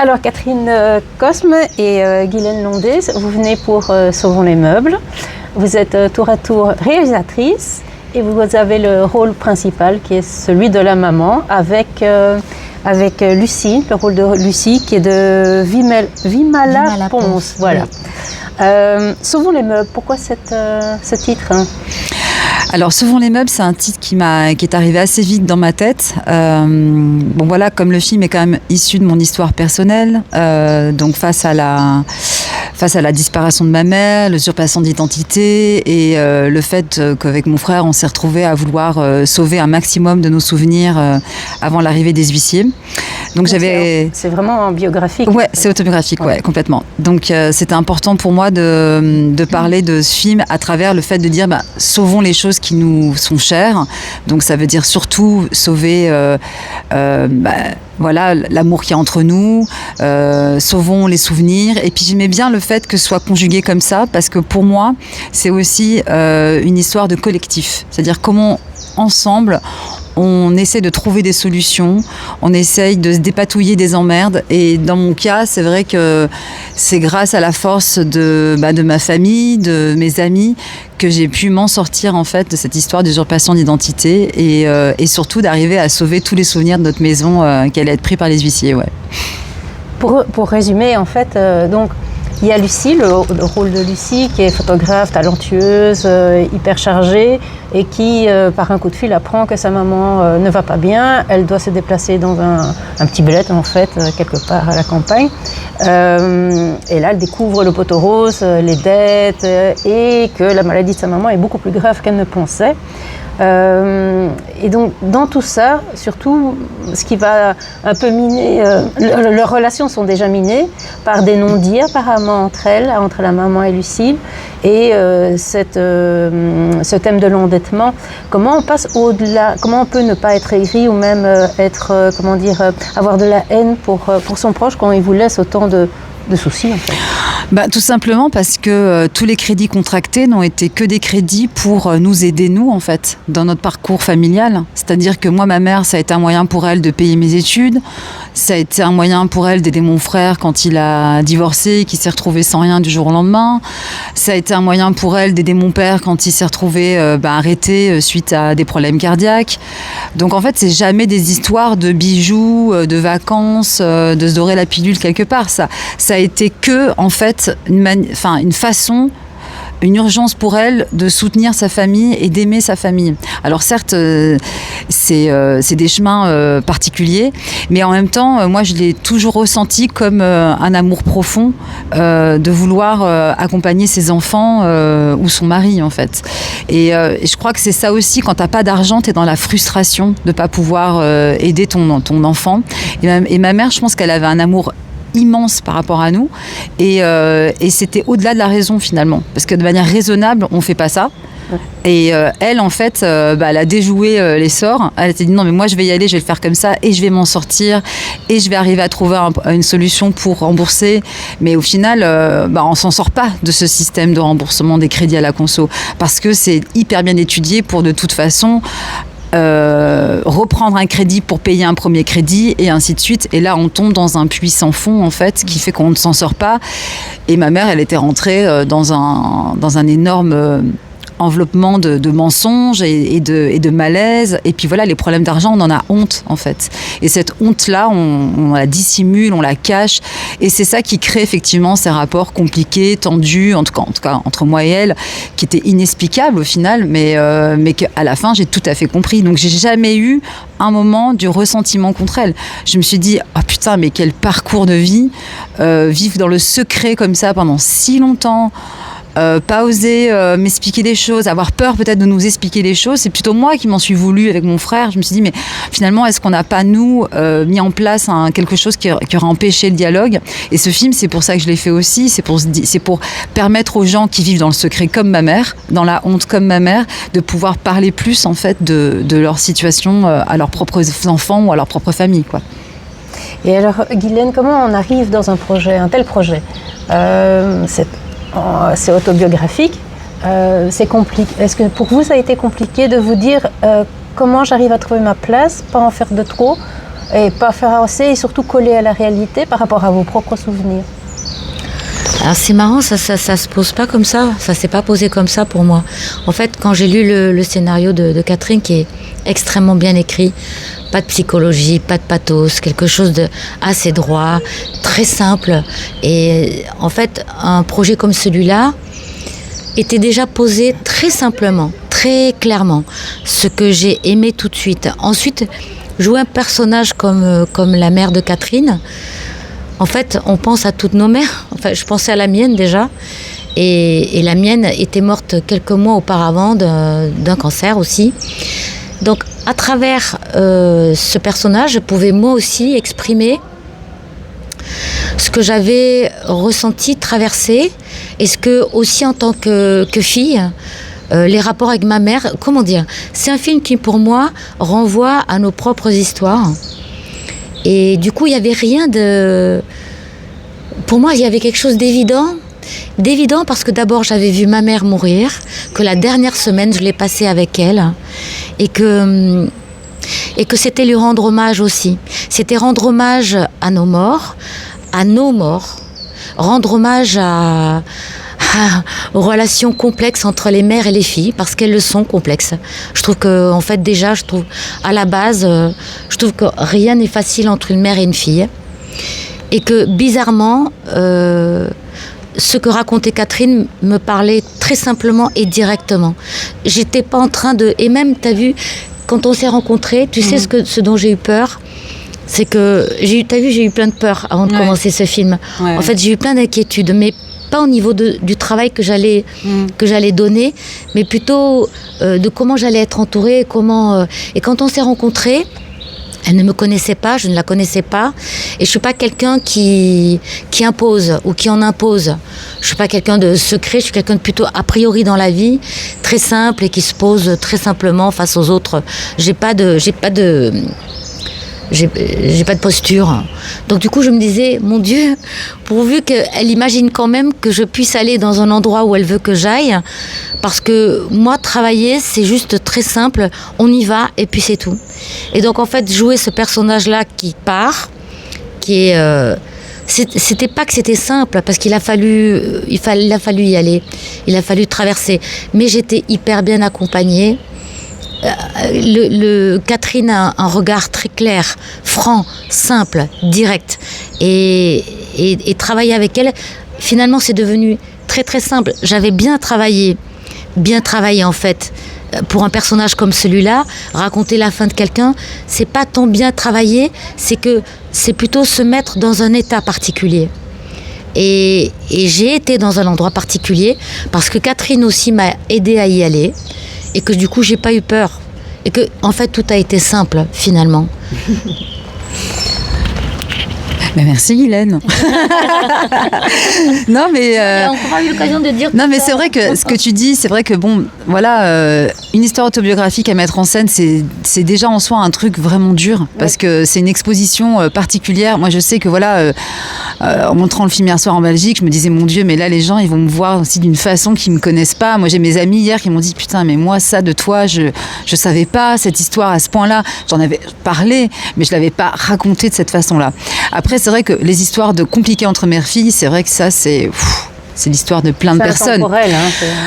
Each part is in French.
Alors Catherine Cosme et Guylaine Landais, vous venez pour Sauvons les meubles. Vous êtes tour à tour réalisatrice et vous avez le rôle principal qui est celui de la maman avec Lucie, le rôle de Lucie qui est de Vimala Ponce. Voilà. Oui. Sauvons les meubles, pourquoi ce titre? Alors, Sauvons les meubles, c'est un titre qui est arrivé assez vite dans ma tête. Bon voilà, comme le film est quand même issu de mon histoire personnelle, donc face à la disparition de ma mère, l'usurpation d'identité et le fait qu'avec mon frère, on s'est retrouvés à vouloir sauver un maximum de nos souvenirs avant l'arrivée des huissiers. Donc c'est vraiment biographique. Ouais, c'est autobiographique, ouais, complètement. Donc c'était important pour moi de parler de ce film à travers le fait de dire sauvons les choses qui nous sont chères. Donc ça veut dire surtout sauver voilà, l'amour qu'il y a entre nous, sauvons les souvenirs. Et puis j'aimais bien le fait que ce soit conjugué comme ça, parce que pour moi, c'est aussi une histoire de collectif. C'est-à-dire comment, ensemble, on essaie de trouver des solutions, on essaye de se dépatouiller des emmerdes. Et dans mon cas, c'est vrai que c'est grâce à la force de ma famille, de mes amis, que j'ai pu m'en sortir en fait de cette histoire d'usurpation d'identité et surtout d'arriver à sauver tous les souvenirs de notre maison qui allait être pris par les huissiers. Ouais. Pour résumer, en fait, donc il y a Lucie, le rôle de Lucie, qui est photographe, talentueuse, hyper chargée, et qui, par un coup de fil, apprend que sa maman ne va pas bien. Elle doit se déplacer dans un petit bled, en fait, quelque part à la campagne. Et là, elle découvre le poteau rose, les dettes, et que la maladie de sa maman est beaucoup plus grave qu'elle ne pensait. Et donc, dans tout ça, surtout, ce qui va un peu miner, leurs relations sont déjà minées par des non-dits apparemment entre la maman et Lucie, et ce thème de l'endettement. Comment on passe au-delà? Comment on peut ne pas être aigri ou même avoir de la haine pour son proche quand il vous laisse autant de soucis en fait? Tout simplement parce que tous les crédits contractés n'ont été que des crédits pour nous aider, nous, en fait, dans notre parcours familial. C'est-à-dire que moi, ma mère, ça a été un moyen pour elle de payer mes études. Ça a été un moyen pour elle d'aider mon frère quand il a divorcé et qu'il s'est retrouvé sans rien du jour au lendemain. Ça a été un moyen pour elle d'aider mon père quand il s'est retrouvé arrêté suite à des problèmes cardiaques. Donc, en fait, c'est jamais des histoires de bijoux, de vacances, de se dorer la pilule quelque part. Ça a été que, en fait, une façon, une urgence pour elle de soutenir sa famille et d'aimer sa famille. Alors certes, c'est des chemins particuliers, mais en même temps, moi je l'ai toujours ressenti comme un amour profond de vouloir accompagner ses enfants ou son mari en fait. Et je crois que c'est ça aussi, quand t'as pas d'argent, t'es dans la frustration de pas pouvoir aider ton enfant. Et ma mère, je pense qu'elle avait un amour immense par rapport à nous et c'était au-delà de la raison finalement, parce que de manière raisonnable on fait pas ça. Et elle en fait elle a déjoué les sorts. Elle s'est dit non mais moi je vais y aller, je vais le faire comme ça et je vais m'en sortir et je vais arriver à trouver une solution pour rembourser. Mais au final on s'en sort pas de ce système de remboursement des crédits à la conso, parce que c'est hyper bien étudié pour de toute façon reprendre un crédit pour payer un premier crédit et ainsi de suite. Et là, on tombe dans un puits sans fond, en fait, qui fait qu'on ne s'en sort pas. Et ma mère, elle était rentrée dans un énorme enveloppement de mensonges et de malaise. Et puis voilà, les problèmes d'argent, on en a honte, en fait. Et cette honte-là, on la dissimule, on la cache. Et c'est ça qui crée effectivement ces rapports compliqués, tendus, en tout cas entre moi et elle, qui étaient inexplicables au final, mais qu'à la fin, j'ai tout à fait compris. Donc, j'ai jamais eu un moment du ressentiment contre elle. Je me suis dit, oh putain, mais quel parcours de vie, vivre dans le secret comme ça pendant si longtemps, pas oser m'expliquer des choses, avoir peur peut-être de nous expliquer des choses. C'est plutôt moi qui m'en suis voulu avec mon frère. Je me suis dit, mais finalement, est-ce qu'on n'a pas, nous, mis en place quelque chose qui aurait empêché le dialogue? Et ce film, c'est pour ça que je l'ai fait aussi. C'est pour permettre aux gens qui vivent dans le secret comme ma mère, dans la honte comme ma mère, de pouvoir parler plus, en fait, de leur situation à leurs propres enfants ou à leur propre famille, quoi. Et alors, Guylaine, comment on arrive dans un tel projet? C'est autobiographique, c'est compliqué. Est-ce que pour vous ça a été compliqué de vous dire comment j'arrive à trouver ma place, pas en faire de trop, et pas faire avancer et surtout coller à la réalité par rapport à vos propres souvenirs? Alors c'est marrant, ça se pose pas comme ça s'est pas posé comme ça pour moi. En fait, quand j'ai lu le scénario de Catherine, qui est extrêmement bien écrit, pas de psychologie, pas de pathos, quelque chose de assez droit, très simple. Et en fait, un projet comme celui-là était déjà posé très simplement, très clairement, ce que j'ai aimé tout de suite. Ensuite, jouer un personnage comme la mère de Catherine, en fait, on pense à toutes nos mères. Enfin, je pensais à la mienne déjà. Et la mienne était morte quelques mois auparavant d'un cancer aussi. Donc, à travers ce personnage, je pouvais moi aussi exprimer ce que j'avais ressenti, traversé, et ce que aussi en tant que fille, les rapports avec ma mère, comment dire, c'est un film qui pour moi renvoie à nos propres histoires. Et du coup, il n'y avait rien de... Pour moi, il y avait quelque chose d'évident parce que d'abord, j'avais vu ma mère mourir, que la dernière semaine, je l'ai passée avec elle, et que c'était lui rendre hommage aussi. C'était rendre hommage à nos morts, rendre hommage aux relations complexes entre les mères et les filles, parce qu'elles le sont complexes. Je trouve que, en fait, déjà, à la base, je trouve que rien n'est facile entre une mère et une fille. Et que, bizarrement, ce que racontait Catherine me parlait très simplement et directement. J'étais pas en train de... Et même, t'as vu, quand on s'est rencontrés, tu sais ce dont j'ai eu peur, c'est que, j'ai eu plein de peur avant de commencer ce film. Ouais. En fait, j'ai eu plein d'inquiétudes, mais pas au niveau du travail que j'allais donner, mais plutôt de comment j'allais être entourée, et quand on s'est rencontrés, elle ne me connaissait pas, je ne la connaissais pas, et je suis pas quelqu'un qui impose ou qui en impose. Je suis pas quelqu'un de secret, je suis quelqu'un de plutôt a priori dans la vie, très simple et qui se pose très simplement face aux autres. J'ai pas de posture. Donc du coup, je me disais, mon Dieu, pourvu qu'elle imagine quand même que je puisse aller dans un endroit où elle veut que j'aille, parce que moi, travailler, c'est juste très simple, on y va et puis c'est tout. Et donc en fait, jouer ce personnage-là qui part, c'était pas que c'était simple, parce qu'il a fallu y aller, il a fallu traverser, mais j'étais hyper bien accompagnée. Catherine a un regard très clair, franc, simple, direct, et travailler avec elle, finalement c'est devenu très très simple. J'avais bien travaillé en fait pour un personnage comme celui-là. Raconter la fin de quelqu'un, c'est pas tant bien travailler, c'est plutôt se mettre dans un état particulier. Et j'ai été dans un endroit particulier parce que Catherine aussi m'a aidée à y aller, et que du coup j'ai pas eu peur, et que en fait tout a été simple finalement. Mais merci Guylaine. Non mais on aura eu l'occasion de dire. Non mais c'est vrai que ce que tu dis, c'est vrai que bon, voilà, une histoire autobiographique à mettre en scène, c'est déjà en soi un truc vraiment dur, parce que c'est une exposition particulière. Moi je sais que voilà, en montrant le film hier soir en Belgique, je me disais mon Dieu, mais là les gens ils vont me voir aussi d'une façon qu'ils me connaissent pas. Moi j'ai mes amis hier qui m'ont dit putain, mais moi ça de toi je savais pas cette histoire à ce point-là. J'en avais parlé, mais je l'avais pas raconté de cette façon-là. Après c'est vrai que les histoires de compliquées entre mères-filles, c'est vrai que ça c'est l'histoire de plein de personnes.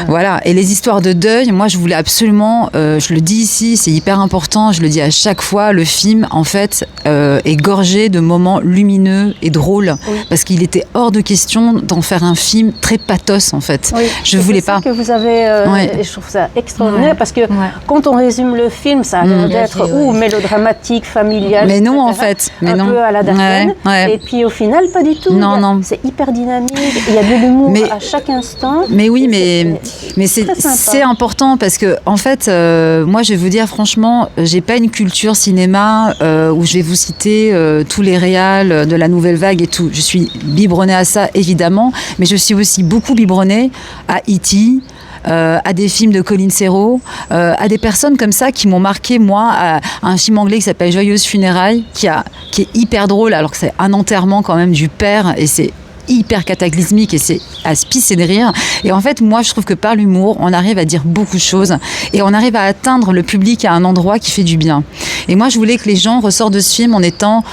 Voilà. Et les histoires de deuil, moi je voulais absolument, je le dis ici, c'est hyper important, je le dis à chaque fois, le film en fait est gorgé de moments lumineux et drôles, parce qu'il était hors de question d'en faire un film très pathos en fait. Oui. Je voulais pas. C'est ça que vous avez, je trouve ça extraordinaire, parce que quand on résume le film, ça a l'air d'être mélodramatique, familial, mais non etc., en fait, un peu à la Darden, et puis au final pas du tout. Non. C'est hyper dynamique, il y a de l'humour à chaque instant. Mais oui, mais c'est important, parce que en fait, moi je vais vous dire franchement, j'ai pas une culture cinéma où je vais vous citer tous les réals de la nouvelle vague et tout. Je suis biberonnée à ça évidemment, mais je suis aussi beaucoup biberonnée à E.T., à des films de Colin Serrault, à des personnes comme ça qui m'ont marqué, moi, à un film anglais qui s'appelle Joyeuses Funérailles, qui est hyper drôle, alors que c'est un enterrement quand même du père, et c'est hyper cataclysmique et c'est à se pisser de rire. Et en fait, moi, je trouve que par l'humour, on arrive à dire beaucoup de choses et on arrive à atteindre le public à un endroit qui fait du bien. Et moi, je voulais que les gens ressortent de ce film en étant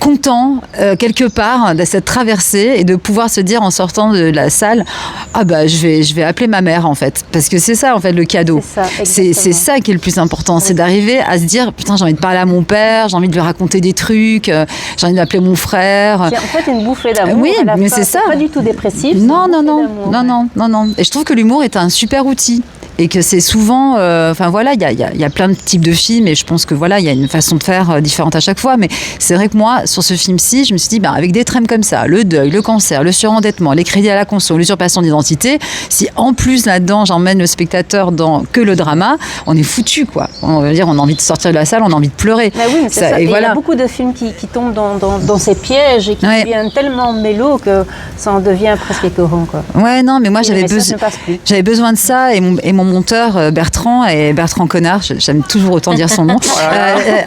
content quelque part de cette traversée et de pouvoir se dire en sortant de la salle je vais appeler ma mère en fait, parce que c'est ça en fait le cadeau, c'est ça qui est le plus important, c'est d'arriver à se dire putain, j'ai envie de parler à mon père, j'ai envie de lui raconter des trucs, j'ai envie d'appeler mon frère. C'est en fait une bouffée d'amour. Oui, mais c'est ça, pas du tout dépressif. Non, et je trouve que l'humour est un super outil. Et que c'est souvent, il y a plein de types de films et je pense que il y a une façon de faire différente à chaque fois. Mais c'est vrai que moi, sur ce film-ci, je me suis dit, avec des thèmes comme ça, le deuil, le cancer, le surendettement, les crédits à la conso, l'usurpation d'identité, si en plus là-dedans j'emmène le spectateur dans que le drama, on est foutu quoi. On veut dire, on a envie de sortir de la salle, on a envie de pleurer. Mais oui, c'est ça. Et il y a beaucoup de films qui tombent dans ces pièges et qui deviennent tellement mélos que ça en devient presque écœurant quoi. Ouais, non, mais moi j'avais besoin de ça et mon monteur Bertrand Connard, j'aime toujours autant dire son nom.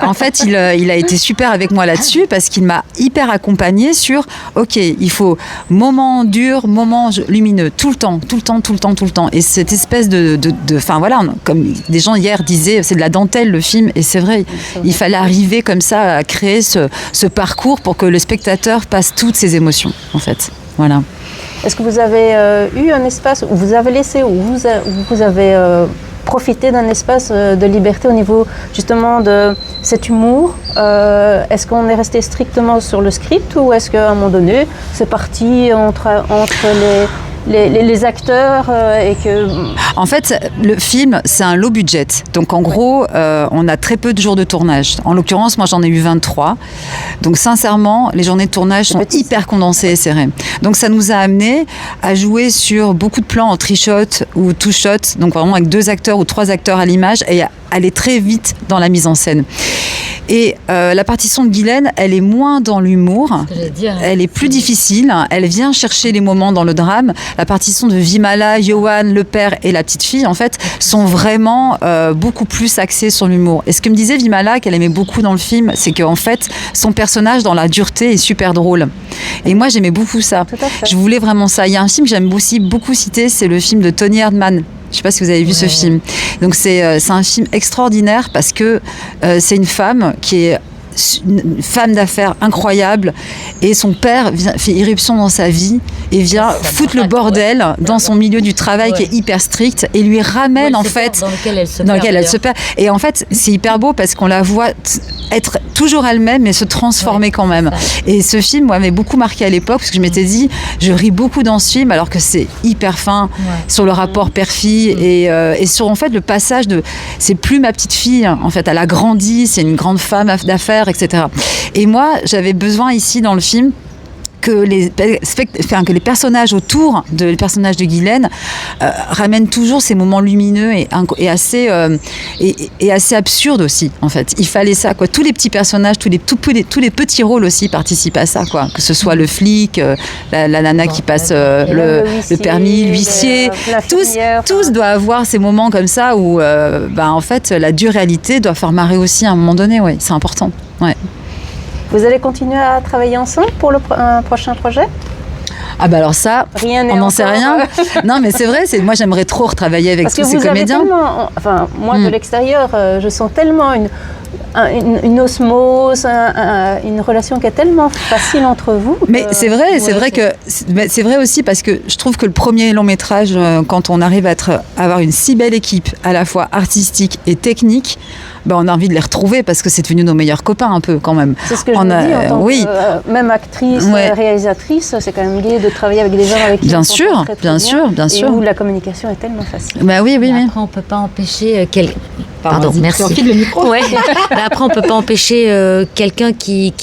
En fait, il a été super avec moi là-dessus parce qu'il m'a hyper accompagnée sur OK, il faut moment dur, moment lumineux, tout le temps. Et cette espèce comme des gens hier disaient, c'est de la dentelle le film, et c'est vrai, il fallait arriver comme ça à créer ce parcours pour que le spectateur passe toutes ses émotions, en fait. Voilà. Est-ce que vous avez eu un espace où vous avez laissé, où vous avez profité d'un espace de liberté au niveau justement de cet humour? Est-ce qu'on est resté strictement sur le script ou est-ce qu'à un moment donné, c'est parti entre les acteurs et que... En fait, le film, c'est un low budget. Donc, en gros, on a très peu de jours de tournage. En l'occurrence, moi, j'en ai eu 23. Donc, sincèrement, les journées de tournage sont hyper condensées et serrées. Donc, ça nous a amené à jouer sur beaucoup de plans en three-shot ou two-shot. Donc, vraiment avec 2 acteurs ou 3 acteurs à l'image et à aller très vite dans la mise en scène. Et la partition de Guylaine, elle est moins dans l'humour, elle est plus difficile, elle vient chercher les moments dans le drame. La partition de Vimala, Johan, le père et la petite fille, en fait, sont vraiment beaucoup plus axées sur l'humour. Et ce que me disait Vimala, qu'elle aimait beaucoup dans le film, c'est qu'en fait, son personnage dans la dureté est super drôle. Et moi, j'aimais beaucoup ça. Je voulais vraiment ça. Il y a un film que j'aime aussi beaucoup citer, c'est le film de Tony Erdmann. Je ne sais pas si vous avez vu ce film. Donc c'est un film extraordinaire parce que c'est une femme qui est une femme d'affaires incroyable et son père fait irruption dans sa vie et vient foutre le bordel dans son milieu du travail qui est hyper strict et lui ramène en fait dans lequel elle se perd. Et en fait c'est hyper beau parce qu'on la voit être toujours elle-même mais se transformer quand même. Et ce film m'avait beaucoup marqué à l'époque parce que je m'étais dit je ris beaucoup dans ce film alors que c'est hyper fin sur le rapport père-fille et sur en fait le passage de c'est plus ma petite fille en fait, elle a grandi, c'est une grande femme d'affaires, etc. Et moi, j'avais besoin ici dans le film que les personnages autour les personnages de Guylaine ramènent toujours ces moments lumineux et assez absurdes aussi en fait. Il fallait ça quoi. Tous les petits personnages, tous les petits rôles aussi participent à ça quoi. Que ce soit le flic, la nana qui passe le permis, l'huissier, tous doivent avoir ces moments comme ça où en fait la dure réalité doit faire marrer aussi à un moment donné. Ouais, c'est important. Ouais. Vous allez continuer à travailler ensemble pour un prochain projet ? Ah bah alors ça, on n'en sait rien. Non mais c'est vrai, moi j'aimerais trop retravailler avec tous ces comédiens. Moi de l'extérieur, je sens tellement une osmose, une relation qui est tellement facile entre vous. Mais c'est vrai aussi parce que je trouve que le premier long métrage, quand on arrive à avoir une si belle équipe, à la fois artistique et technique, on a envie de les retrouver parce que c'est devenu nos meilleurs copains un peu quand même. C'est ce que je me dis en tant que même actrice, réalisatrice, c'est quand même gai de travailler avec des gens avec qui bien sûr, et où la communication est tellement facile. Oui. Après, on peut pas empêcher Pardon, merci. Le micro. Ouais. Après, on peut pas empêcher quelqu'un qui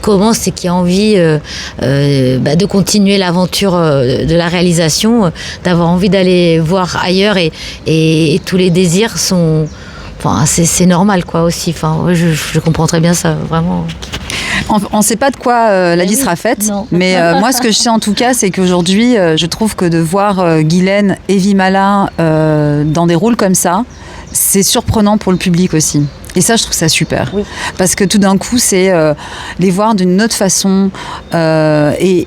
commence et qui a envie de continuer l'aventure de la réalisation, d'avoir envie d'aller voir ailleurs et tous les désirs sont. Enfin, c'est normal, quoi, aussi. Enfin, je comprends très bien ça, vraiment. On ne sait pas de quoi la vie sera faite, mais moi, ce que je sais en tout cas, c'est qu'aujourd'hui, je trouve que de voir Guylaine et Vimala dans des rôles comme ça, c'est surprenant pour le public aussi. Et ça, je trouve ça super. Oui. Parce que tout d'un coup, c'est les voir d'une autre façon. Et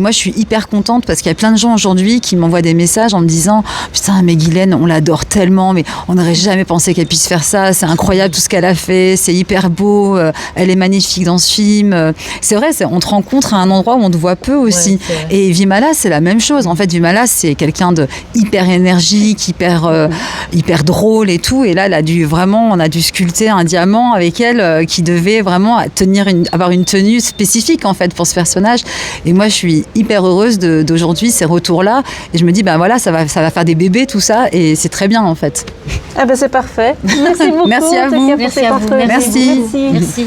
moi, je suis hyper contente parce qu'il y a plein de gens aujourd'hui qui m'envoient des messages en me disant « Putain, mais Guylaine, on l'adore tellement, mais on n'aurait jamais pensé qu'elle puisse faire ça. C'est incroyable tout ce qu'elle a fait. C'est hyper beau. Elle est magnifique dans ce film. » C'est vrai, on te rencontre à un endroit où on te voit peu aussi. Ouais, et Vimala, c'est la même chose. En fait, Vimala, c'est quelqu'un de hyper énergique, hyper drôle et tout. Et là, on a dû sculpter un diamant avec elle qui devait vraiment avoir une tenue spécifique en fait pour ce personnage. Et moi, je suis hyper heureuse d'aujourd'hui ces retours-là. Et je me dis, ben voilà, ça va faire des bébés tout ça, et c'est très bien en fait. Ah ben c'est parfait. Merci beaucoup. Merci à vous. Merci à vous. Merci. Merci.